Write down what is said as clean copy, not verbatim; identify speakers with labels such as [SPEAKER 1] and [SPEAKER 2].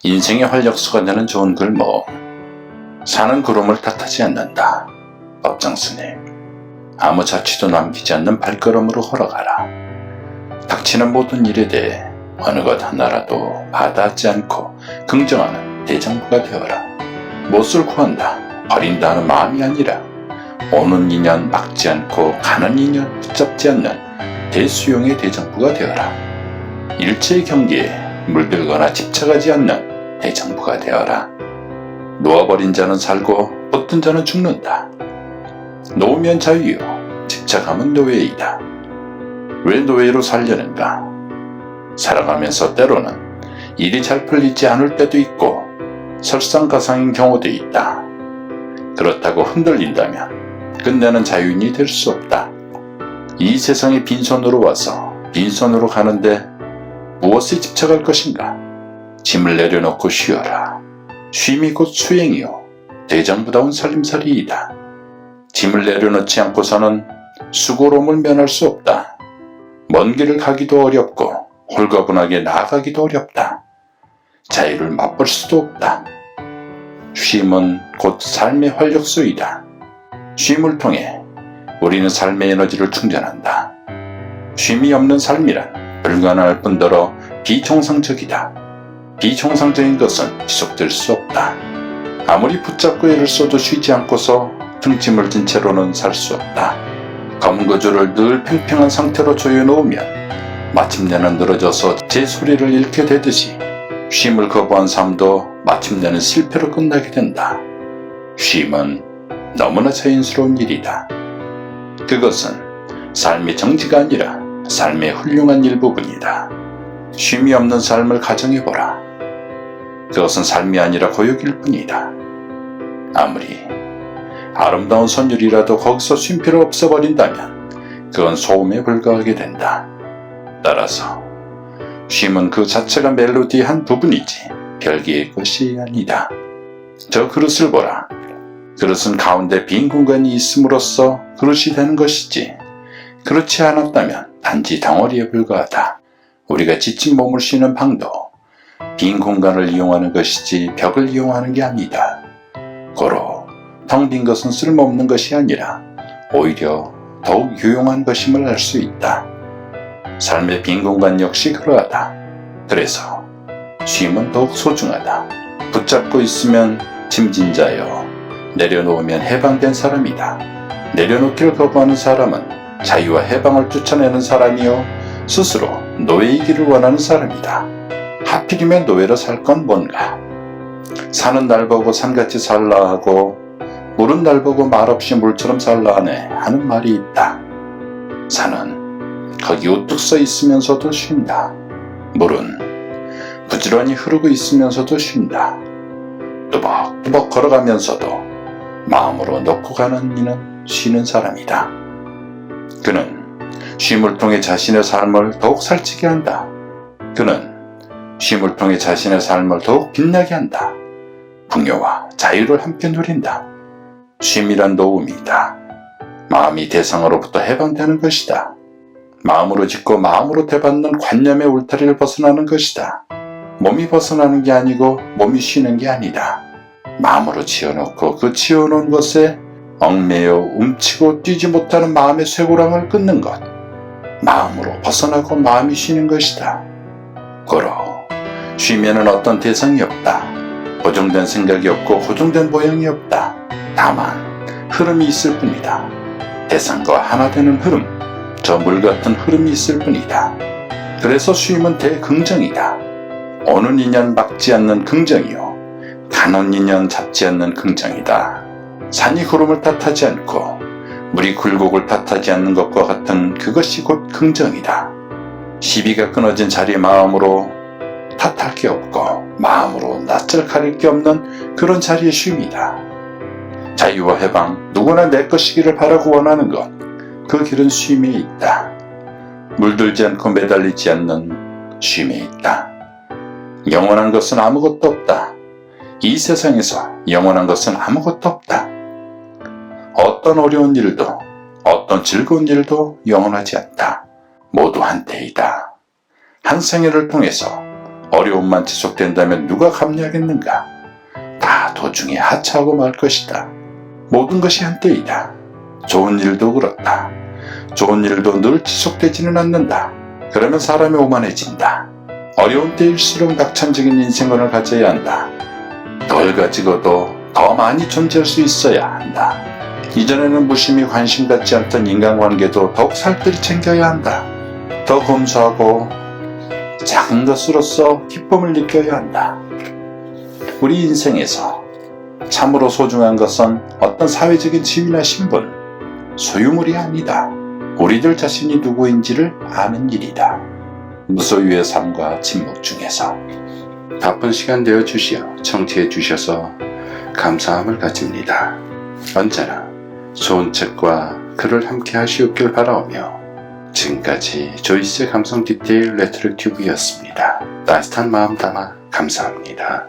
[SPEAKER 1] 인생의 활력소가 되는 좋은 글모. 산은 구름을 탓하지 않는다. 법장스님. 아무 자취도 남기지 않는 발걸음으로 걸어가라. 닥치는 모든 일에 대해 어느 것 하나라도 받아하지 않고 긍정하는 대장부가 되어라. 못을 구한다, 버린다 하는 마음이 아니라 오는 인연 막지 않고 가는 인연 붙잡지 않는 대수용의 대장부가 되어라. 일체의 경계에 물들거나 집착하지 않는 대장부가 되어라. 놓아버린 자는 살고 붙든 자는 죽는다. 놓으면 자유요, 집착하면 노예이다. 왜 노예로 살려는가? 살아가면서 때로는 일이 잘 풀리지 않을 때도 있고 설상가상인 경우도 있다. 그렇다고 흔들린다면 끝내는 자유인이 될 수 없다. 이 세상에 빈손으로 와서 빈손으로 가는데 무엇에 집착할 것인가? 짐을 내려놓고 쉬어라. 쉼이 곧 수행이요, 대장부다운 살림살이이다. 짐을 내려놓지 않고서는 수고로움을 면할 수 없다. 먼 길을 가기도 어렵고 홀가분하게 나아가기도 어렵다. 자유를 맛볼 수도 없다. 쉼은 곧 삶의 활력소이다. 쉼을 통해 우리는 삶의 에너지를 충전한다. 쉼이 없는 삶이란 불가능할 뿐더러 비정상적이다. 비정상적인 것은 지속될 수 없다. 아무리 붙잡고 애를 써도 쉬지 않고서 등짐을 진 채로는 살 수 없다. 검거주를 늘 팽팽한 상태로 조여놓으면 마침내는 늘어져서 제 소리를 잃게 되듯이 쉼을 거부한 삶도 마침내는 실패로 끝나게 된다. 쉼은 너무나 자연스러운 일이다. 그것은 삶의 정지가 아니라 삶의 훌륭한 일부분이다. 쉼이 없는 삶을 가정해보라. 그것은 삶이 아니라 고역일 뿐이다. 아무리 아름다운 선율이라도 거기서 쉼표를 없애버린다면 그건 소음에 불과하게 된다. 따라서 쉼은 그 자체가 멜로디의 한 부분이지 별개의 것이 아니다. 저 그릇을 보라. 그릇은 가운데 빈 공간이 있음으로써 그릇이 되는 것이지, 그렇지 않았다면 단지 덩어리에 불과하다. 우리가 지친 몸을 쉬는 방도 빈 공간을 이용하는 것이지 벽을 이용하는 게 아니다. 고로 텅 빈 것은 쓸모없는 것이 아니라 오히려 더욱 유용한 것임을 알 수 있다. 삶의 빈 공간 역시 그러하다. 그래서 쉼은 더욱 소중하다. 붙잡고 있으면 짐진 자여, 내려놓으면 해방된 사람이다. 내려놓기를 거부하는 사람은 자유와 해방을 쫓아내는 사람이요, 스스로 노예이기를 원하는 사람이다. 하필이면 노예로 살 건 뭔가? 산은 날 보고 산같이 살라 하고 물은 날 보고 말없이 물처럼 살라 하네 하는 말이 있다. 산은 거기 우뚝 서 있으면서도 쉰다. 물은 부지런히 흐르고 있으면서도 쉰다. 뚜벅뚜벅 걸어가면서도 마음으로 놓고 가는 이는 쉬는 사람이다. 그는 쉼을 통해 자신의 삶을 더욱 살찌게 한다. 그는 쉼을 통해 자신의 삶을 더욱 빛나게 한다. 풍요와 자유를 함께 누린다. 쉼이란 노움이다. 마음이 대상으로부터 해방되는 것이다. 마음으로 짓고 마음으로 대받는 관념의 울타리를 벗어나는 것이다. 몸이 벗어나는 게 아니고 몸이 쉬는 게 아니다. 마음으로 지어놓고 그 지어놓은 것에 얽매여 움치고 뛰지 못하는 마음의 쇠고랑을 끊는 것. 마음으로 벗어나고 마음이 쉬는 것이다. 고로 쉬면은 어떤 대상이 없다. 고정된 생각이 없고 고정된 모양이 없다. 다만 흐름이 있을 뿐이다. 대상과 하나 되는 흐름, 저 물 같은 흐름이 있을 뿐이다. 그래서 쉼은 대긍정이다. 오는 인연 막지 않는 긍정이요, 가는 인연 잡지 않는 긍정이다. 산이 구름을 탓하지 않고 물이 굴곡을 탓하지 않는 것과 같은 그것이 곧 긍정이다. 시비가 끊어진 자리 마음으로 탓할 게 없고 마음으로 낯을 가릴 게 없는 그런 자리의 쉼이다. 자유와 해방, 누구나 내 것이기를 바라고 원하는 것, 그 길은 쉼에 있다. 물들지 않고 매달리지 않는 쉼에 있다. 영원한 것은 아무것도 없다. 이 세상에서 영원한 것은 아무것도 없다. 어떤 어려운 일도, 어떤 즐거운 일도 영원하지 않다. 모두 한때이다. 한 생애를 통해서 어려움만 지속된다면 누가 감내하겠는가? 다 도중에 하차하고 말 것이다. 모든 것이 한때이다. 좋은 일도 그렇다. 좋은 일도 늘 지속되지는 않는다. 그러면 사람이 오만해진다. 어려운 때일수록 낙천적인 인생관을 가져야 한다. 덜 가지고도 더 많이 존재할 수 있어야 한다. 이전에는 무심히 관심 갖지 않던 인간관계도 더욱 살뜰히 챙겨야 한다. 더 검소하고 작은 것으로서 기쁨을 느껴야 한다. 우리 인생에서 참으로 소중한 것은 어떤 사회적인 지위나 신분, 소유물이 아니다. 우리들 자신이 누구인지를 아는 일이다. 무소유의 삶과 침묵 중에서 바쁜 시간 내어주시어 청취해 주셔서 감사함을 가집니다. 언제나 좋은 책과 글을 함께 하시옵길 바라오며 지금까지 조이스의 감성 디테일 레트로튜브였습니다. 따뜻한 마음 담아 감사합니다.